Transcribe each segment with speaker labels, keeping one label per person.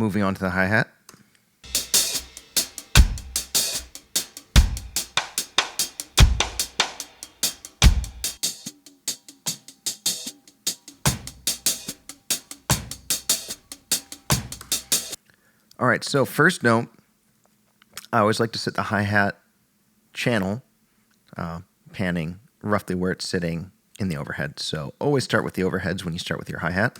Speaker 1: Moving on to the hi-hat. All right, so first note, I always like to set the hi-hat channel panning roughly where it's sitting in the overhead. So always start with the overheads when you start with your hi-hat.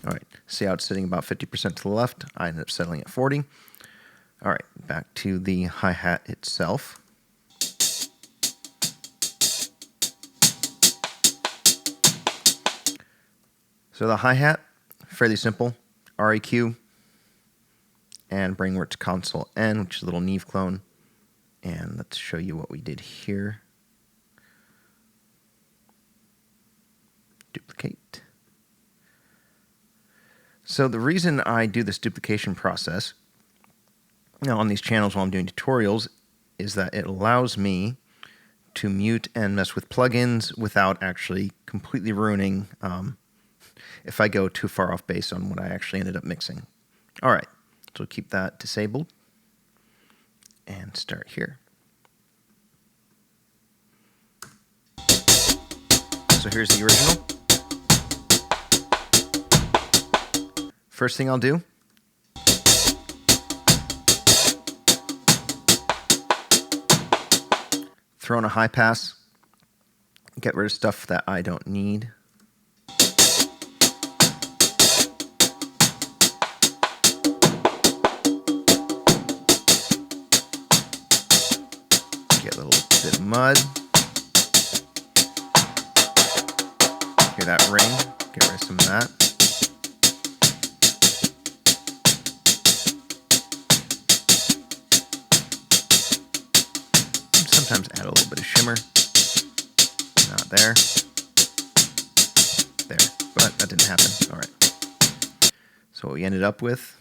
Speaker 1: All right, see how it's sitting about 50% to the left? I ended up settling at 40. All right, back to the hi-hat itself. So the hi-hat, fairly simple, REQ and Brainworx console N, which is a little Neve clone. And let's show you what we did here. Duplicate. So the reason I do this duplication process on these channels while I'm doing tutorials is that it allows me to mute and mess with plugins without actually completely ruining if I go too far off base on what I actually ended up mixing. All right, so keep that disabled and start here. So here's the original. First thing I'll do, throw in a high pass, get rid of stuff that I don't need. Get a little bit of mud. Hear that ring? Get rid of some of that. Sometimes add a little bit of shimmer. Not there. There. But that didn't happen. All right. So what we ended up with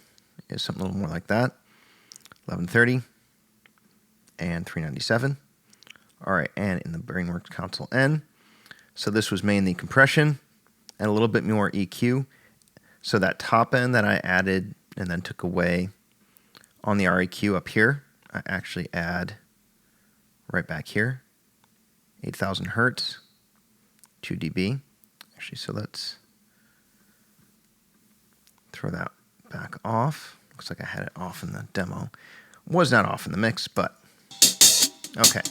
Speaker 1: is something a little more like that. 1130 and 397. All right, and in the Brainworx console N. So this was mainly compression and a little bit more EQ. So that top end that I added and then took away on the REQ up here, I actually add right back here, 8,000 hertz, 2 dB. Actually, so let's throw that back off. Looks like I had it off in the demo. Was not off in the mix, but okay.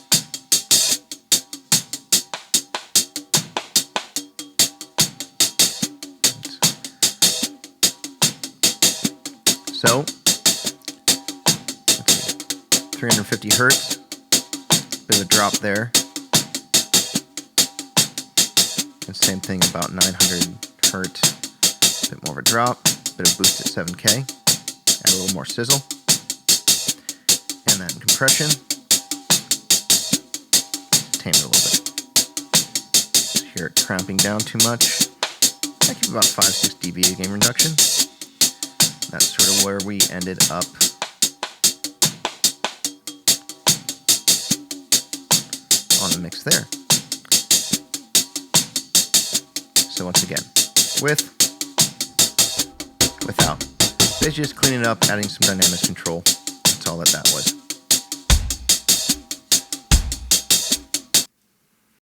Speaker 1: So, let's see, 350 hertz. Bit of a drop there. And same thing about 900 hertz. Bit more of a drop. Bit of boost at 7K. Add a little more sizzle. And then compression. Tame it a little bit. Hear it cramping down too much. I keep about 5-6 dB of gain reduction. That's sort of where we ended up on the mix there. So once again, with, without. Basically just cleaning it up, adding some dynamics control. That's all that was.